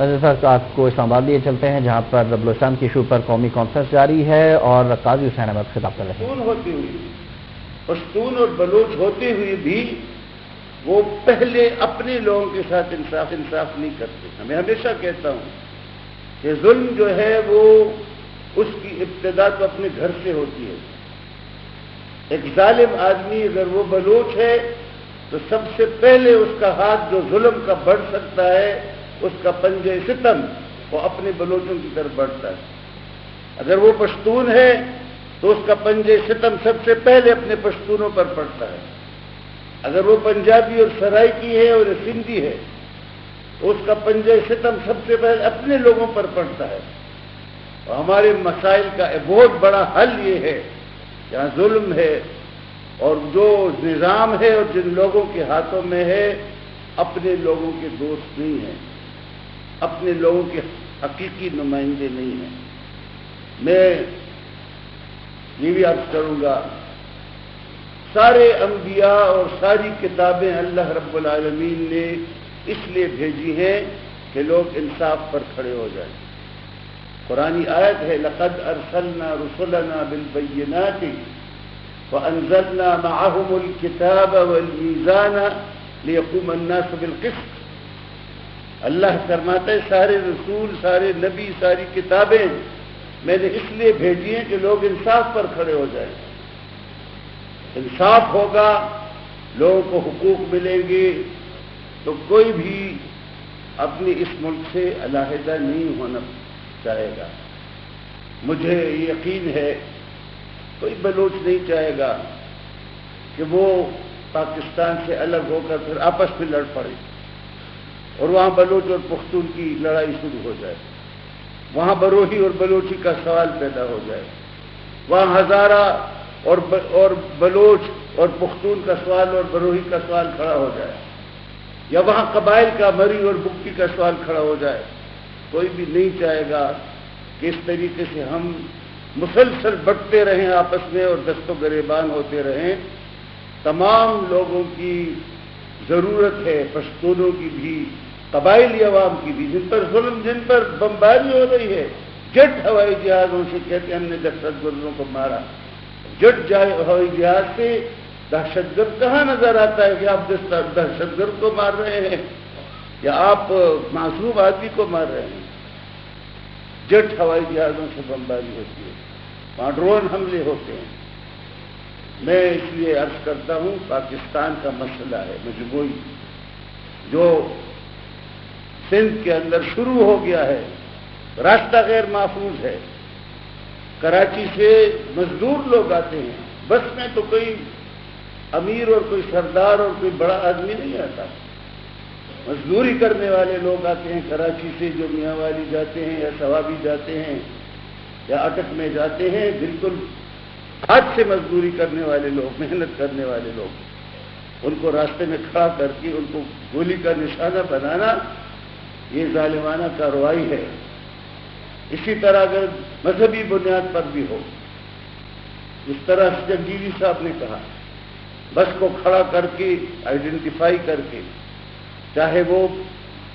نظر آپ کو اسلام آباد لیے چلتے ہیں جہاں پر بلوچستان کے ایشو پر قومی کانفرنس جاری ہے اور قاضی حسین احمد خطاب کر رہے ہیں۔ پشتون اور بلوچ ہوتے ہوئے بھی وہ پہلے اپنے لوگوں کے ساتھ انصاف نہیں کرتے۔ میں ہمیشہ کہتا ہوں کہ ظلم جو ہے وہ اس کی ابتدا تو اپنے گھر سے ہوتی ہے۔ ایک ظالم آدمی اگر وہ بلوچ ہے تو سب سے پہلے اس کا ہاتھ جو ظلم کا بڑھ سکتا ہے، اس کا پنجے ستم وہ اپنے بلوچوں کی طرف بڑھتا ہے۔ اگر وہ پشتون ہے تو اس کا پنجے ستم سب سے پہلے اپنے پشتونوں پر پڑتا ہے۔ اگر وہ پنجابی اور سرائکی ہے اور سندھی ہے تو اس کا پنجے ستم سب سے پہلے اپنے لوگوں پر پڑتا ہے۔ اور ہمارے مسائل کا ایک بہت بڑا حل یہ ہے، جہاں ظلم ہے اور جو نظام ہے اور جن لوگوں کے ہاتھوں میں ہے، اپنے لوگوں کے دوست نہیں ہیں، اپنے لوگوں کے حقیقی نمائندے نہیں ہیں۔ میں یہ بھی عرض کروں گا، سارے انبیاء اور ساری کتابیں اللہ رب العالمین نے اس لیے بھیجی ہیں کہ لوگ انصاف پر کھڑے ہو جائیں۔ قرآنی آیت ہے، لقد ارسلنا رسلنا بالبینات وانزلنا معهم الكتاب والمیزان لیقوم الناس بالقسط۔ اللہ فرماتا ہے سارے رسول، سارے نبی، ساری کتابیں میں نے اس لیے بھیجی ہیں کہ لوگ انصاف پر کھڑے ہو جائیں۔ انصاف ہوگا، لوگوں کو حقوق ملیں گے تو کوئی بھی اپنی اس ملک سے علیحدہ نہیں ہونا چاہے گا۔ مجھے یقین ہے کوئی بلوچ نہیں چاہے گا کہ وہ پاکستان سے الگ ہو کر پھر آپس میں لڑ پڑے اور وہاں بلوچ اور پختون کی لڑائی شروع ہو جائے، وہاں بروہی اور بلوچی کا سوال پیدا ہو جائے، وہاں ہزارہ اور بلوچ اور پختون کا سوال اور بروہی کا سوال کھڑا ہو جائے، یا وہاں قبائل کا مری اور بگٹی کا سوال کھڑا ہو جائے۔ کوئی بھی نہیں چاہے گا کہ اس طریقے سے ہم مسلسل بٹتے رہیں آپس میں اور دست و گریبان ہوتے رہیں۔ تمام لوگوں کی ضرورت ہے، پشتونوں کی بھی، قبائلی عوام کی بھی، جن پر ظلم، جن پر بمباری ہو رہی ہے۔ جٹ ہوائی جہازوں سے کہتے ہیں ہم نے دہشت گردوں کو مارا، جٹ ہوائی جہاز سے دہشت گرد کہاں نظر آتا ہے کہ آپ دہشت گرد کو مار رہے ہیں یا آپ معصوم آدمی کو مار رہے ہیں؟ جٹ ہوائی جہازوں سے بمباری ہوتی ہے، وہاں ڈرون حملے ہوتے ہیں۔ میں اس لیے عرض کرتا ہوں، پاکستان کا مسئلہ ہے مجموعی، جو سندھ کے اندر شروع ہو گیا ہے، راستہ غیر محفوظ ہے۔ کراچی سے مزدور لوگ آتے ہیں، بس میں تو کوئی امیر اور کوئی سردار اور کوئی بڑا آدمی نہیں آتا، مزدوری کرنے والے لوگ آتے ہیں کراچی سے، جو میاں والی جاتے ہیں یا ثوابی جاتے ہیں یا اٹک میں جاتے ہیں، بالکل ہاتھ سے مزدوری کرنے والے لوگ، محنت کرنے والے لوگ، ان کو راستے میں کھڑا کر کے ان کو گولی کا نشانہ بنانا، یہ ظالمانہ کارروائی ہے۔ اسی طرح اگر مذہبی بنیاد پر بھی ہو، اس طرح جنگیوی صاحب نے کہا، بس کو کھڑا کر کے آئیڈینٹیفائی کر کے، چاہے وہ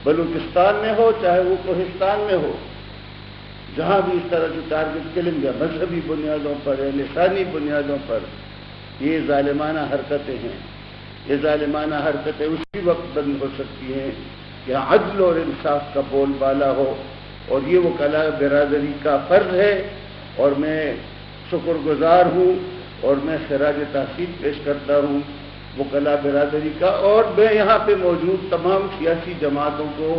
بلوچستان میں ہو چاہے وہ کوہستان میں ہو، جہاں بھی اس طرح کی ٹارگٹ کلنگ ہے مذہبی بنیادوں پر یا لسانی بنیادوں پر، یہ ظالمانہ حرکتیں ہیں۔ یہ ظالمانہ حرکتیں اسی وقت بند ہو سکتی ہیں کہ عدل اور انصاف کا بول بالا ہو، اور یہ وہ کلا برادری کا فرض ہے، اور میں شکر گزار ہوں اور میں خراج تحسین پیش کرتا ہوں وہ کلا برادری کا، اور میں یہاں پہ موجود تمام سیاسی جماعتوں کو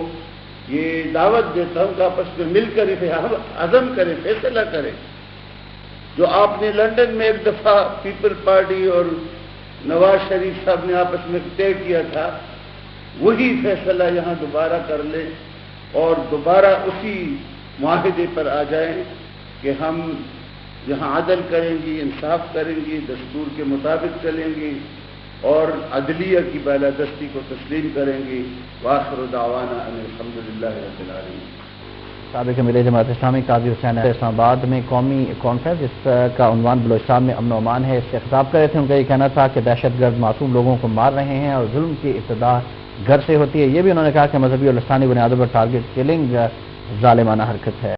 یہ دعوت دیتا ہوں کہ آپس میں مل کر عزم کریں، فیصلہ کریں۔ جو آپ نے لندن میں ایک دفعہ پیپل پارٹی اور نواز شریف صاحب نے آپس میں طے کیا تھا، وہی فیصلہ یہاں دوبارہ کر لیں اور دوبارہ اسی معاہدے پر آ جائیں کہ ہم یہاں عدل کریں گے، انصاف کریں گے، دستور کے مطابق چلیں گے اور عدلیہ کی بالادستی کو تسلیم کریں گے۔ وآخر دعوانا ان الحمدللہ رب العالمین۔ سابق امیر جماعت اسلامی قاضی حسین اسلام آباد میں قومی کانفرنس جس کا عنوان بلوچستان میں امن و امان ہے، اس سے خطاب کر رہے تھے۔ ان کا یہ کہنا تھا کہ دہشت گرد معصوم لوگوں کو مار رہے ہیں اور ظلم کی ابتدا گھر سے ہوتی ہے. یہ بھی انہوں نے کہا کہ مذہبی اور لسانی بنیادوں پر ٹارگٹ کلنگ ظالمانہ حرکت ہے.